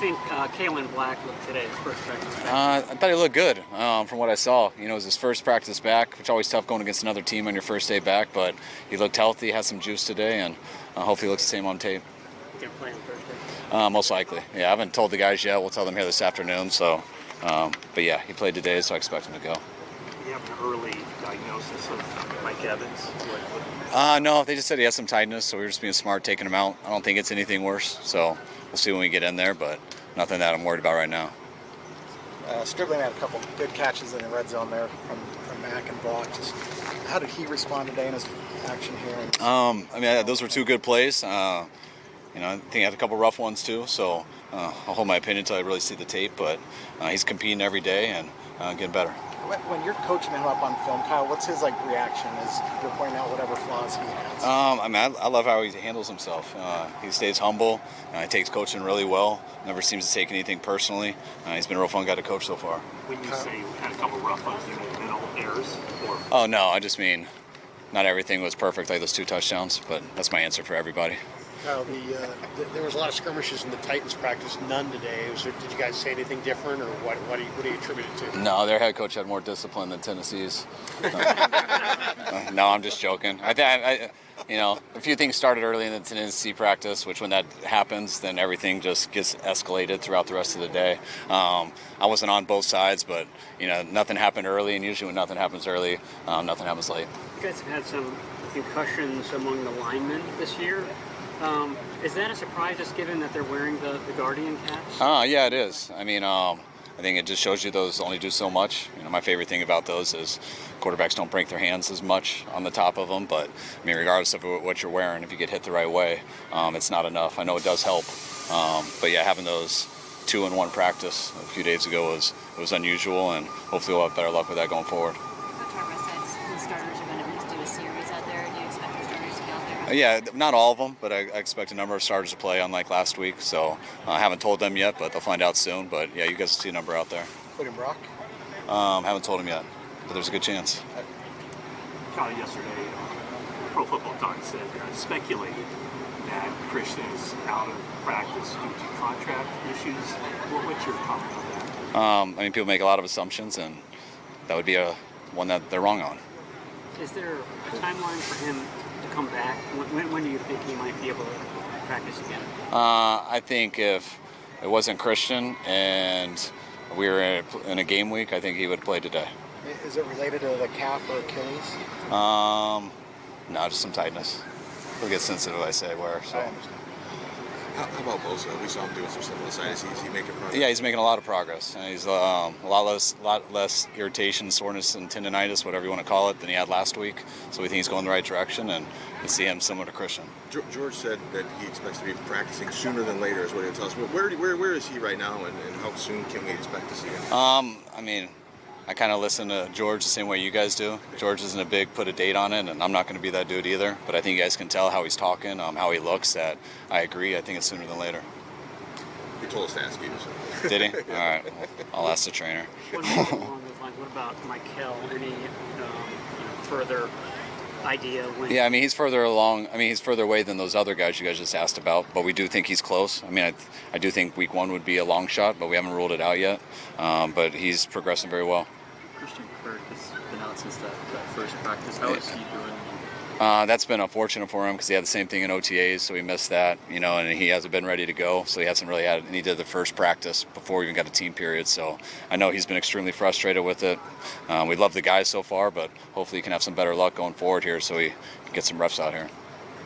think Kalen Black looked today, his first practice back? I thought he looked good from what I saw. You know, it was his first practice back, which is always tough going against another team on your first day back, but he looked healthy, had some juice today, and hopefully he looks the same on tape. He's going to play on Thursday? Most likely. Yeah, I haven't told the guys yet. We'll tell them here this afternoon. So, but yeah, he played today, so I expect him to go. Do you have an early diagnosis of Mike Evans? No, they just said he has some tightness, so we were just being smart taking him out. I don't think it's anything worse, so we'll see when we get in there, but nothing that I'm worried about right now. Stribling had a couple good catches in the red zone there from Mack and Brock. Just how did he respond today in his action here? I mean, those were two good plays. I think he had a couple rough ones too, so I'll hold my opinion until I really see the tape, but he's competing every day and getting better. When you're coaching him up on film, Kyle, what's his reaction as you're pointing out whatever flaws he has? I love how he handles himself. He stays humble. He takes coaching really well. Never seems to take anything personally. He's been a real fun guy to coach so far. When you say you had a couple rough ones, you mean mental errors? Or? Oh, no, I just mean not everything was perfect, like those 2 touchdowns, but that's my answer for everybody. Kyle, there was a lot of skirmishes in the Titans practice, none today. Did you guys say anything different, or what do you attribute it to? No, their head coach had more discipline than Tennessee's. No, I'm just joking. I a few things started early in the Tennessee practice, which when that happens, then everything just gets escalated throughout the rest of the day. I wasn't on both sides, but nothing happened early, and usually when nothing happens early, nothing happens late. You guys have had some concussions among the linemen this year. Is that a surprise, just given that they're wearing the Guardian caps? Yeah, it is. I mean, I think it just shows you those only do so much. My favorite thing about those is quarterbacks don't break their hands as much on the top of them. But, I mean, regardless of what you're wearing, if you get hit the right way, it's not enough. I know it does help. But, yeah, having those 2-in-1 practice a few days ago was unusual, and hopefully we'll have better luck with that going forward. Yeah, not all of them, but I expect a number of starters to play, unlike last week. So I haven't told them yet, but they'll find out soon. But yeah, you guys will see a number out there. Including Brock? Haven't told him yet, but there's a good chance. Kyle, yesterday, Pro Football Talk said, speculated that Christian is out of practice due to contract issues. What's your comment on that? I mean, people make a lot of assumptions, and that would be one that they're wrong on. Is there a timeline for him to come back? When do you think he might be able to practice again? I think if it wasn't Christian and we were in a game week, I think he would play today. Is it related to the calf or Achilles? No, just some tightness. He'll get sensitive, I say, where. So. How about Bosa? We saw him doing some stuff on the side. Is he making progress? Yeah, he's making a lot of progress. And he's a lot less irritation, soreness, and tendonitis, whatever you want to call it, than he had last week. So we think he's going the right direction, and we see him similar to Christian. George said that he expects to be practicing sooner than later, is what he'll tell us. Where is he right now, and how soon can we expect to see him? I mean, I kind of listen to George the same way you guys do. George isn't a big put a date on it, and I'm not going to be that dude either. But I think you guys can tell how he's talking, how he looks, that I agree. I think it's sooner than later. He told us to ask you. So. Did he? All right. Well, I'll ask the trainer. Along those lines, what about Michael? Any further idea when? Yeah, I mean, he's further along. I mean, he's further away than those other guys you guys just asked about, but we do think he's close. I mean, I do think week 1 would be a long shot, but we haven't ruled it out yet. But he's progressing very well. Christian Kirk has been out since that first practice. How is he doing? That's been unfortunate for him because he had the same thing in OTAs, so he missed that, and he hasn't been ready to go, so he hasn't really had, and he did the first practice before we even got a team period, so I know he's been extremely frustrated with it. We love the guys so far, but hopefully he can have some better luck going forward here so he can get some reps out here.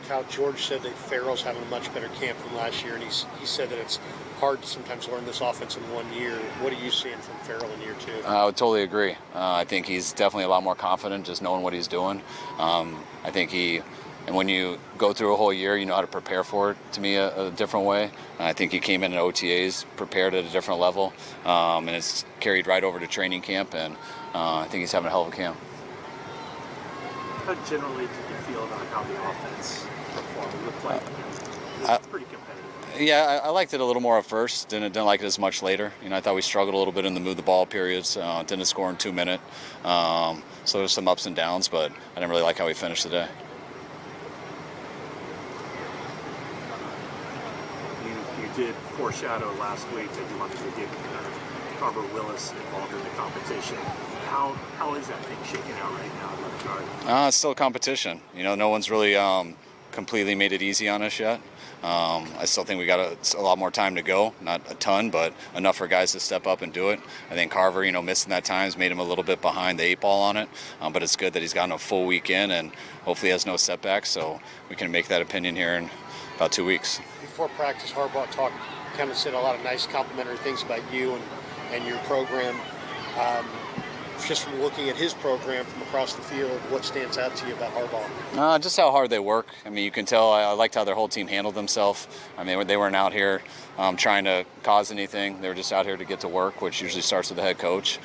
Kyle, George said that Farrell's having a much better camp than last year, and he said that it's hard to sometimes learn this offense in 1 year. What are you seeing from Farrell in year 2? I would totally agree. I think he's definitely a lot more confident just knowing what he's doing. I think and when you go through a whole year, you know how to prepare for it, to me, a different way. I think he came in at OTAs, prepared at a different level, and it's carried right over to training camp, and I think he's having a hell of a camp. How generally did you feel about how the offense performed? It looked like it was pretty competitive. Yeah, I liked it a little more at first. Didn't like it as much later. I thought we struggled a little bit in the move the ball periods. Didn't score in 2 minutes. So there's some ups and downs, but I didn't really like how we finished the day. You did foreshadow last week that you wanted to get Carver Willis involved in the competition. How is that thing shaking out right now in left guard? It's still a competition. No one's really completely made it easy on us yet. I still think we got a lot more time to go. Not a ton, but enough for guys to step up and do it. I think Carver, missing that time has made him a little bit behind the 8 ball on it. But it's good that he's gotten a full week in and hopefully has no setbacks. So we can make that opinion here in about 2 weeks. Before practice, Harbaugh kind of said a lot of nice complimentary things about you and your program. Just from looking at his program from across the field, what stands out to you about Harbaugh? Just how hard they work. I mean, you can tell. I liked how their whole team handled themselves. I mean, they weren't out here trying to cause anything. They were just out here to get to work, which usually starts with the head coach.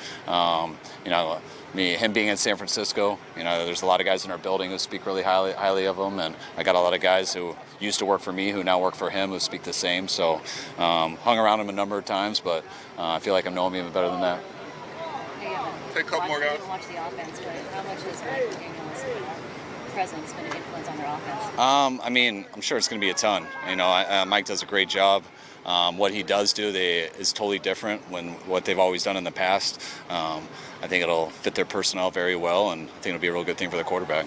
Him being in San Francisco, there's a lot of guys in our building who speak really highly of him, and I got a lot of guys who used to work for me who now work for him who speak the same. So hung around him a number of times, but I feel like I know him even better than that. Take a couple more guys. Watch the offense, but how much has Mike McDaniel's presence been an influence on their offense? I'm sure it's going to be a ton. Mike does a great job. What he does do is totally different when what they've always done in the past. I think it'll fit their personnel very well, and I think it'll be a real good thing for the quarterback.